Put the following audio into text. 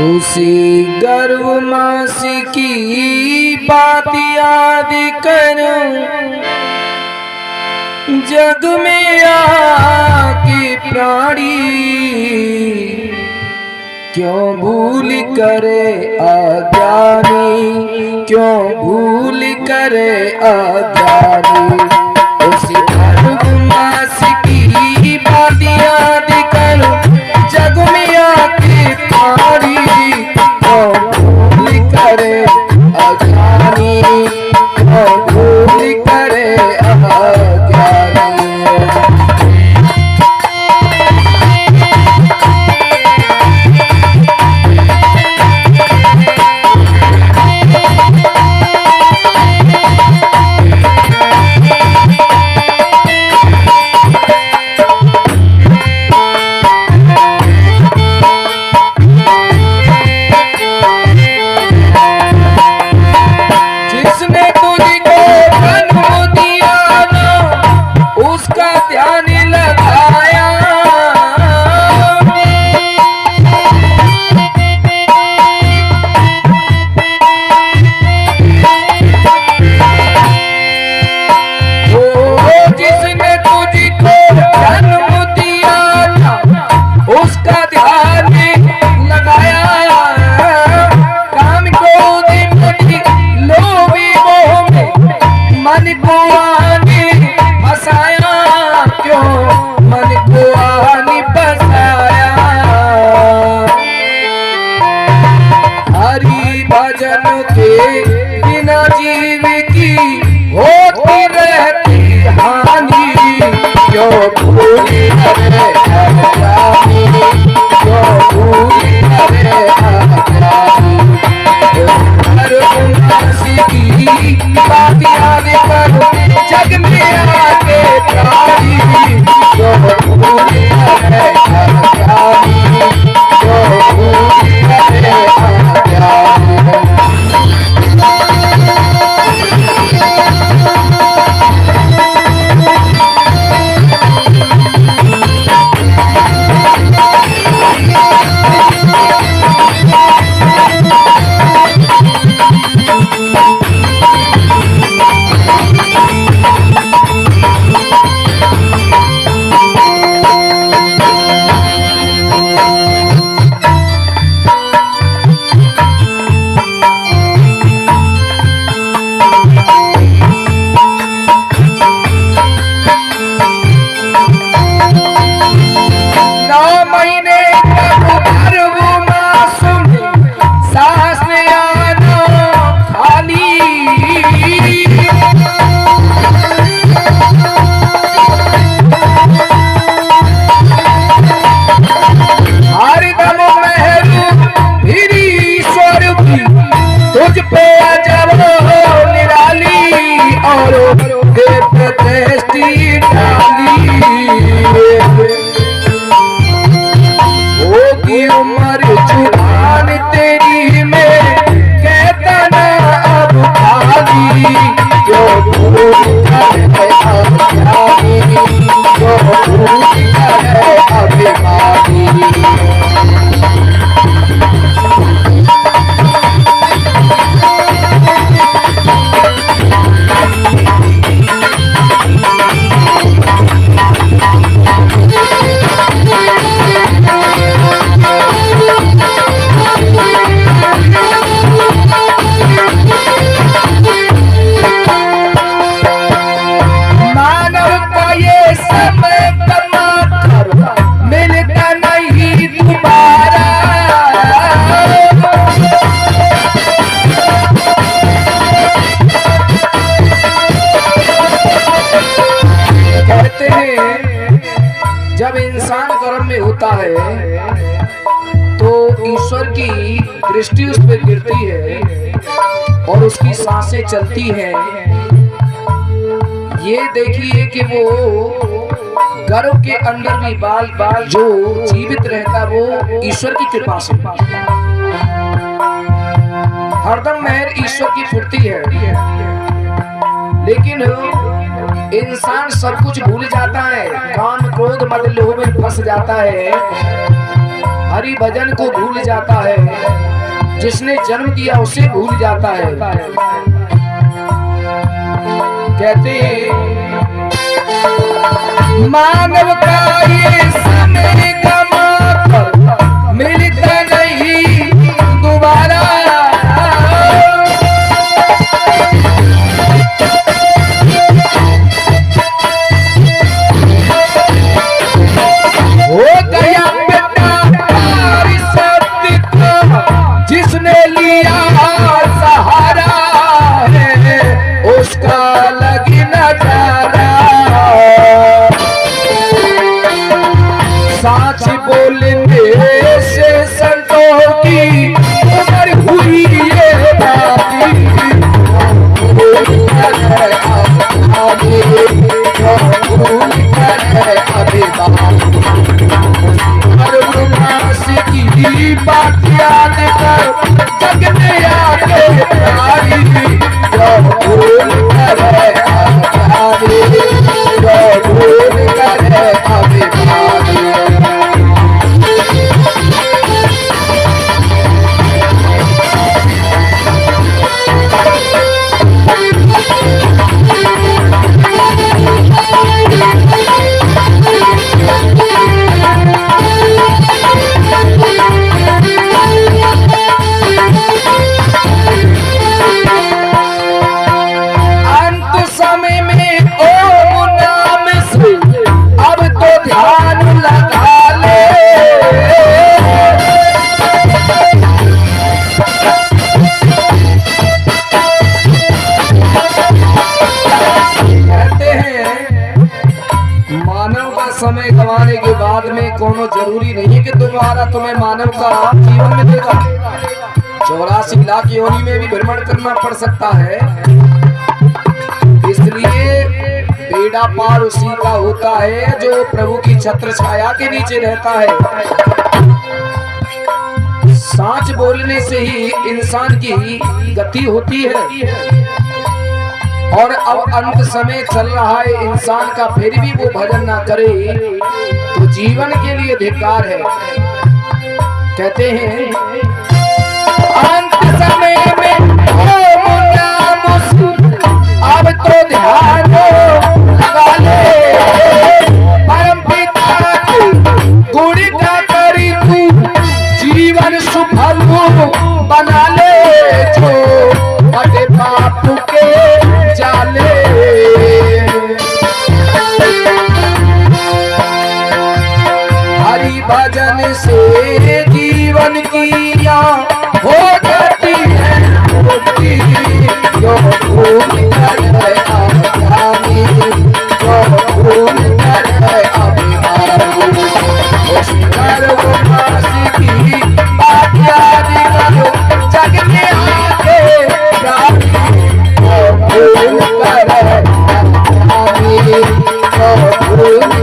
उसी गर्व मास की बात याद करूं, जग में आके प्राणी क्यों भूल करे अज्ञानी, क्यों भूल करे अज्ञानी। उसी गर्व मास की बात याद करूं, जग में आके प्राणी क्यों भूल करे अज्ञानी, क्यों भूल करे अज्ञानी। बिना जीव की होती रहती हानि, क्यों भूल करे अज्ञानी, क्यों भूल करे अज्ञानी। की बात याद करो, जग में आके प्राणी क्यों भूल करे अज्ञानी, क्यों भूल करे अज्ञानी। उम्र जुबान तेरी में कहता ना अब खाली, क्यों भूल करे अज्ञानी, क्यों भूल करे अभिमानी। जब इंसान कर्म में होता है तो ईश्वर की दृष्टि उस पर गिरती है और उसकी सांसें चलती हैं। ये देखिए कि वो गर्भ के अंदर भी बाल बाल जो जीवित रहता वो ईश्वर की कृपा से। हरदम मेहर ईश्वर की फुर्ती है, लेकिन इंसान सब कुछ भूल जाता है, काम क्रोध मद लोभ में फंस जाता है। हरि भजन को भूल जाता है, जिसने जन्म दिया उसे भूल जाता है। कहते मानव का ये समय गमा कर मिलता नहीं दोबारा। हो गया बेटा सत्य का जिसने लिया सहारा है, उसका लगी नजारा। साच बोलने से संतों की उम्र हुई ये बाती। की बात याद कर जग में आके प्यारी, जो भूल करे अभी जो भूल करे अभी समय गंवाने के बाद में कोनो जरूरी नहीं है कि तुम्हें मानव का जीवन में देगा। 84 लाख योनि में भी भ्रमण करना पड़ सकता है। इसलिए बेड़ा पार उसी का होता है जो प्रभु की छत्र छाया के नीचे रहता है। साच बोलने से ही इंसान की गति होती है। और अब अंत समय चल रहा है इंसान का, फिर भी वो भजन ना करे तो जीवन के लिए धिक्कार है। कहते हैं अंत समय में अब तो ध्यान लगा ले, परम पिता गुण का करी तू जीवन सुफल बना ले, जो बड़े पाप के जाले। हरि भजन से जीवन की हो जाती है मुक्ति, जो भूल कर है अभिमानी, जो भूल कर है अभिमानी। उस गर्भवासी की बात याद करो जग में आके भूल कर अभिमानी, जो भूल